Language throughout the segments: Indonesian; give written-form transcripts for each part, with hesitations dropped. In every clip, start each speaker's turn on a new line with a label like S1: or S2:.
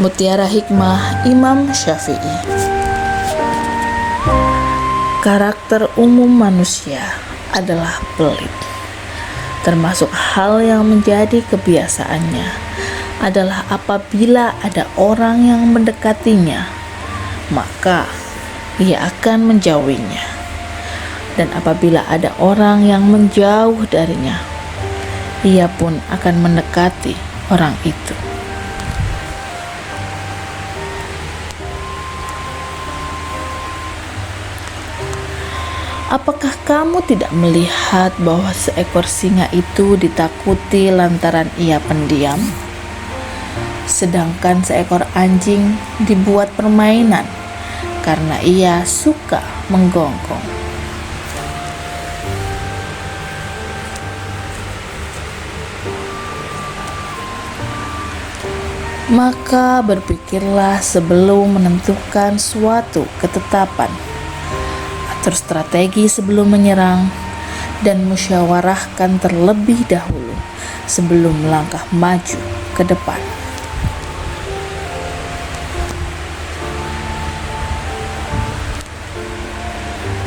S1: Mutiara Hikmah Imam Syafi'i. Karakter umum manusia adalah pelit. Termasuk hal yang menjadi kebiasaannya adalah apabila ada orang yang mendekatinya, maka ia akan menjauhinya. Dan apabila ada orang yang menjauh darinya, ia pun akan mendekati orang itu. Apakah kamu tidak melihat bahwa seekor singa itu ditakuti lantaran ia pendiam? Sedangkan seekor anjing dibuat permainan karena ia suka menggonggong. Maka berpikirlah sebelum menentukan suatu ketetapan, atur strategi sebelum menyerang, dan musyawarahkan terlebih dahulu sebelum melangkah maju ke depan.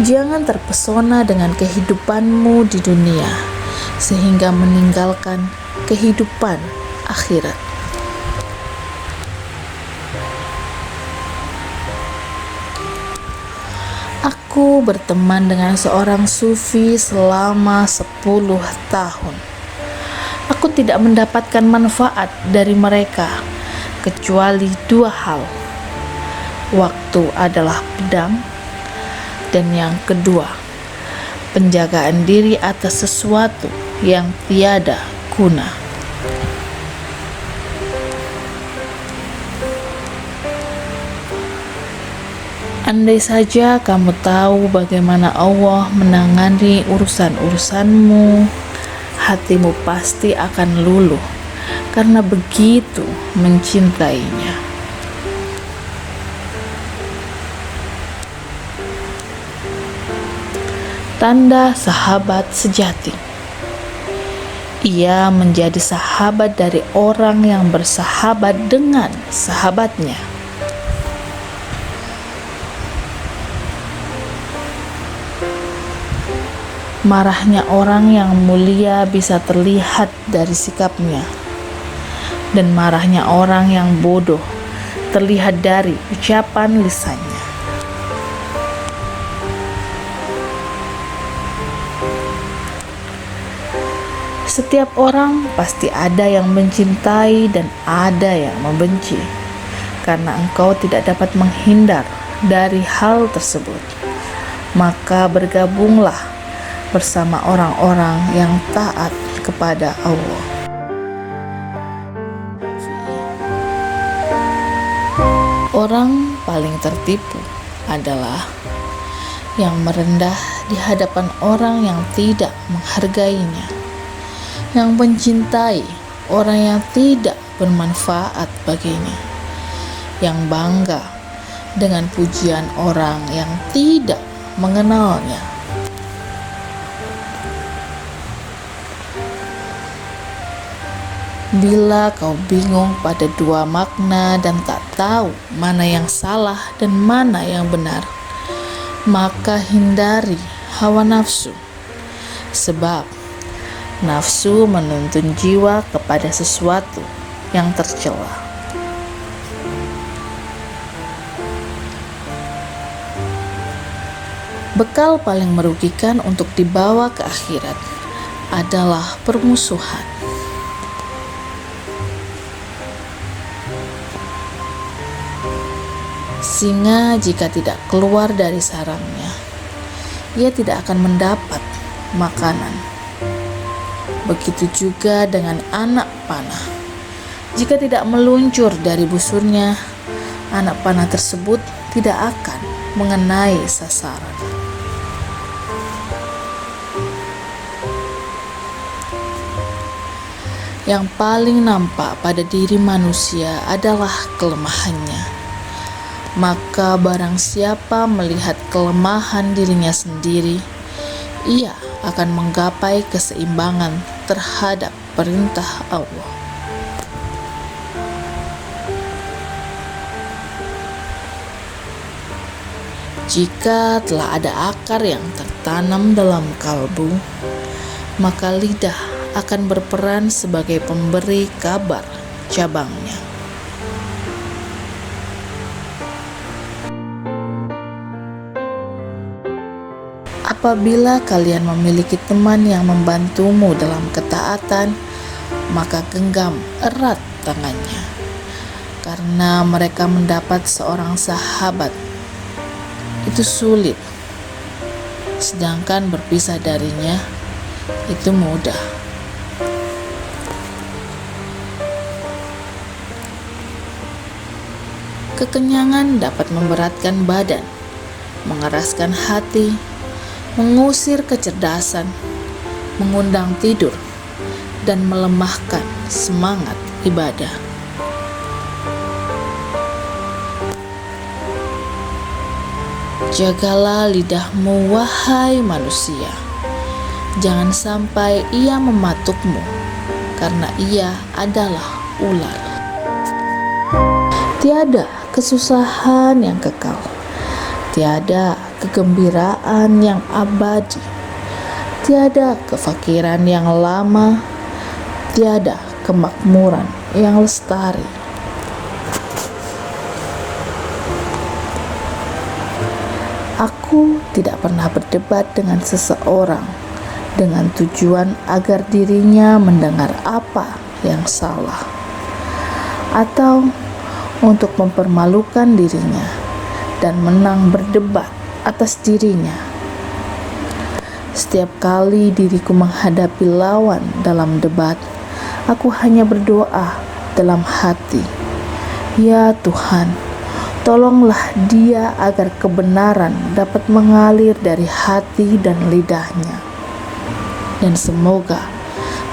S1: Jangan terpesona dengan kehidupanmu di dunia sehingga meninggalkan kehidupan akhirat. Aku berteman dengan seorang sufi selama 10 tahun. Aku tidak mendapatkan manfaat dari mereka kecuali 2 hal. Waktu adalah pedang, dan yang kedua, penjagaan diri atas sesuatu yang tiada guna. Andai saja kamu tahu bagaimana Allah menangani urusan-urusanmu, hatimu pasti akan luluh karena begitu mencintainya. Tanda sahabat sejati. Ia menjadi sahabat dari orang yang bersahabat dengan sahabatnya. Marahnya orang yang mulia bisa terlihat dari sikapnya, dan marahnya orang yang bodoh terlihat dari ucapan lisannya. Setiap orang pasti ada yang mencintai dan ada yang membenci, karena engkau tidak dapat menghindar dari hal tersebut. Maka bergabunglah bersama orang-orang yang taat kepada Allah. Orang paling tertipu adalah yang merendah di hadapan orang yang tidak menghargainya, yang mencintai orang yang tidak bermanfaat baginya, yang bangga dengan pujian orang yang tidak mengenalnya. Bila kau bingung pada 2 makna dan tak tahu mana yang salah dan mana yang benar, maka hindari hawa nafsu, sebab nafsu menuntun jiwa kepada sesuatu yang tercela. Bekal paling merugikan untuk dibawa ke akhirat adalah permusuhan. Singa jika tidak keluar dari sarangnya, ia tidak akan mendapat makanan. Begitu juga dengan anak panah. Jika tidak meluncur dari busurnya, anak panah tersebut tidak akan mengenai sasaran. Yang paling nampak pada diri manusia adalah kelemahannya. Maka barang siapa melihat kelemahan dirinya sendiri, ia akan menggapai keseimbangan terhadap perintah Allah. Jika telah ada akar yang tertanam dalam kalbu, maka lidah akan berperan sebagai pemberi kabar cabangnya. Apabila kalian memiliki teman yang membantumu dalam ketaatan, maka genggam erat tangannya, karena mereka mendapat seorang sahabat itu sulit, sedangkan berpisah darinya itu mudah. Kekenyangan dapat memberatkan badan, mengeraskan hati, mengusir kecerdasan, mengundang tidur, dan melemahkan semangat ibadah. Jagalah lidahmu, wahai manusia. Jangan sampai ia mematukmu, karena ia adalah ular. Tiada kesusahan yang kekal, tiada kegembiraan yang abadi, tiada kefakiran yang lama, tiada kemakmuran yang lestari. Aku tidak pernah berdebat dengan seseorang dengan tujuan agar dirinya mendengar apa yang salah, atau untuk mempermalukan dirinya dan menang berdebat atas dirinya. Setiap kali diriku menghadapi lawan dalam debat, aku hanya berdoa dalam hati, "Ya Tuhan, tolonglah dia agar kebenaran dapat mengalir dari hati dan lidahnya, dan semoga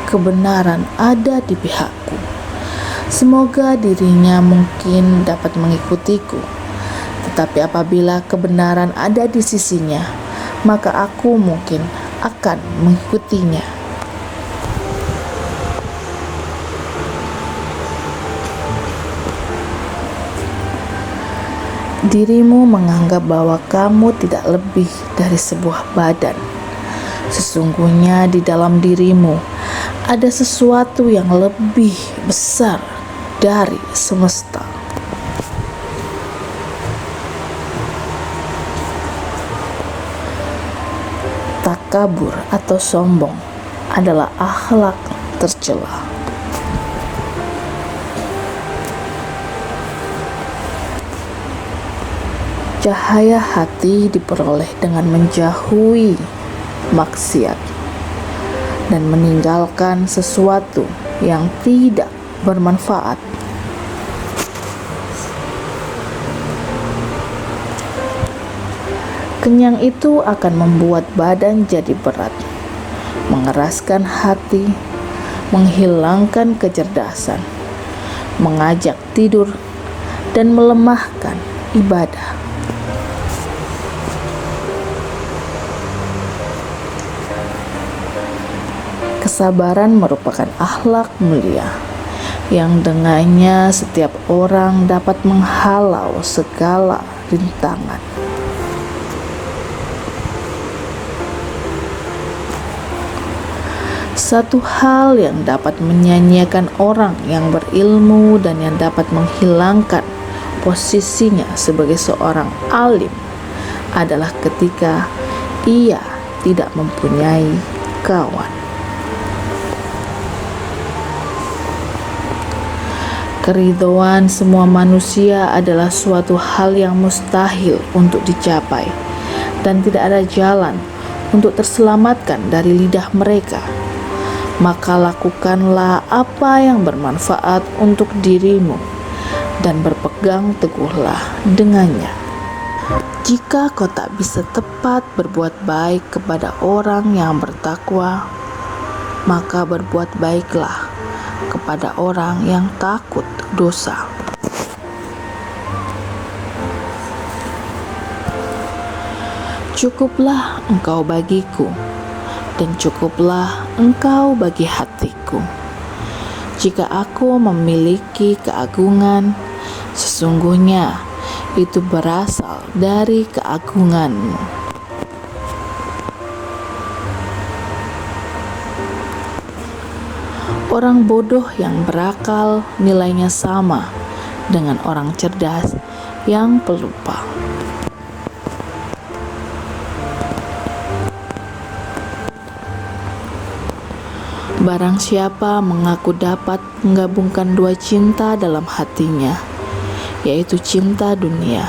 S1: kebenaran ada di pihakku. Semoga dirinya mungkin dapat mengikutiku. Tetapi apabila kebenaran ada di sisinya, maka aku mungkin akan mengikutinya." Dirimu menganggap bahwa kamu tidak lebih dari sebuah badan. Sesungguhnya di dalam dirimu ada sesuatu yang lebih besar dari semesta. Takabur atau sombong adalah akhlak tercela. Cahaya hati diperoleh dengan menjauhi maksiat dan meninggalkan sesuatu yang tidak bermanfaat. Kenyang itu akan membuat badan jadi berat, mengeraskan hati, menghilangkan kecerdasan, mengajak tidur, dan melemahkan ibadah. Kesabaran merupakan akhlak mulia yang dengannya setiap orang dapat menghalau segala rintangan. Satu hal yang dapat menyanyiakan orang yang berilmu dan yang dapat menghilangkan posisinya sebagai seorang alim adalah ketika ia tidak mempunyai kawan. Keridhaan semua manusia adalah suatu hal yang mustahil untuk dicapai, dan tidak ada jalan untuk terselamatkan dari lidah mereka. Maka lakukanlah apa yang bermanfaat untuk dirimu, dan berpegang teguhlah dengannya. Jika kau tak bisa tepat berbuat baik kepada orang yang bertakwa, maka berbuat baiklah kepada orang yang takut dosa. Cukuplah engkau bagiku, dan cukuplah engkau bagi hatiku. Jika aku memiliki keagungan, sesungguhnya itu berasal dari keagunganmu. Orang bodoh yang berakal nilainya sama dengan orang cerdas yang pelupa. Barang siapa mengaku dapat menggabungkan dua cinta dalam hatinya, yaitu cinta dunia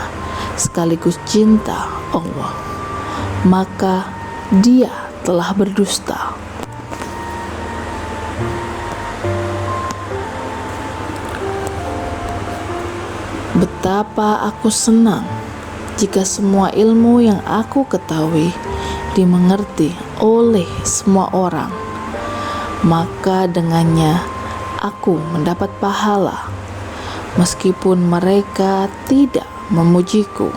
S1: sekaligus cinta Allah, maka dia telah berdusta. Betapa aku senang jika semua ilmu yang aku ketahui dimengerti oleh semua orang, maka dengannya aku mendapat pahala, meskipun mereka tidak memujiku.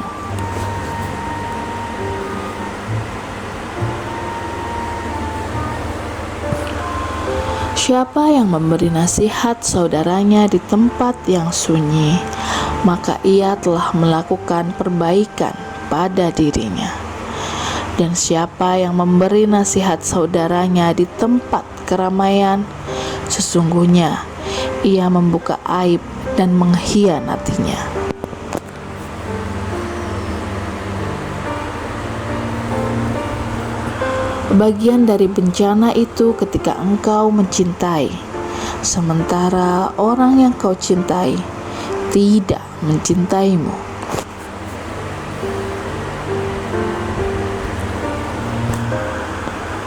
S1: Siapa yang memberi nasihat saudaranya di tempat yang sunyi, maka ia telah melakukan perbaikan pada dirinya. Dan siapa yang memberi nasihat saudaranya di tempat keramaian, sesungguhnya ia membuka aib dan mengkhianatinya. Bagian dari bencana itu ketika engkau mencintai, sementara orang yang kau cintai tidak mencintaimu.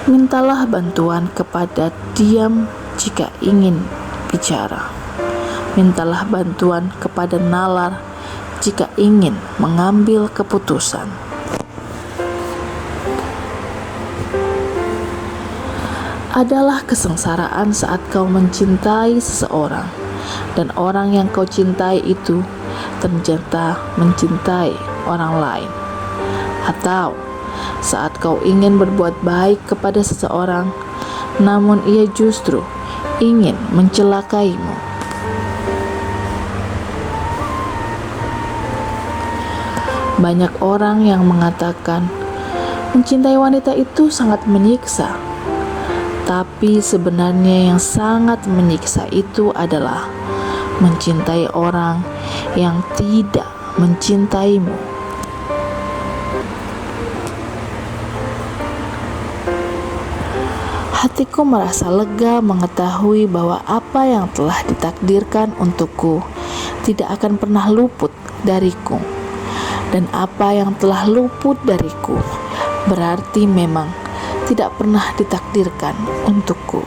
S1: Mintalah bantuan kepada diam jika ingin bicara. Mintalah bantuan kepada nalar jika ingin mengambil keputusan. Adalah kesengsaraan saat kau mencintai seseorang dan orang yang kau cintai itu ternyata mencintai orang lain, atau saat kau ingin berbuat baik kepada seseorang namun ia justru ingin mencelakaimu. Banyak orang yang mengatakan mencintai wanita itu sangat menyiksa. Tapi sebenarnya yang sangat menyiksa itu adalah mencintai orang yang tidak mencintaimu. Hatiku merasa lega mengetahui bahwa apa yang telah ditakdirkan untukku tidak akan pernah luput dariku. Dan apa yang telah luput dariku berarti memang tidak pernah ditakdirkan untukku.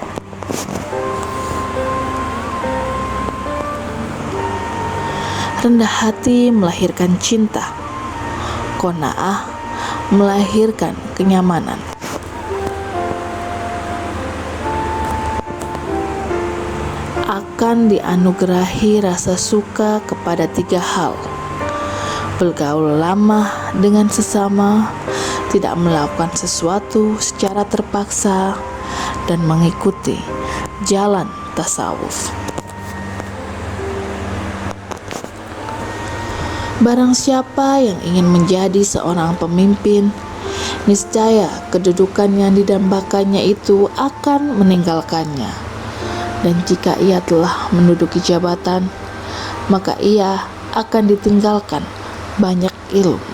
S1: Rendah hati melahirkan cinta, qanaah melahirkan kenyamanan. Akan dianugerahi rasa suka kepada 3 hal: bergaul lama dengan sesama, tidak melakukan sesuatu secara terpaksa, dan mengikuti jalan tasawuf. Barang siapa yang ingin menjadi seorang pemimpin, niscaya kedudukan yang didambakannya itu akan meninggalkannya. Dan jika ia telah menduduki jabatan, maka ia akan ditinggalkan banyak ilmu.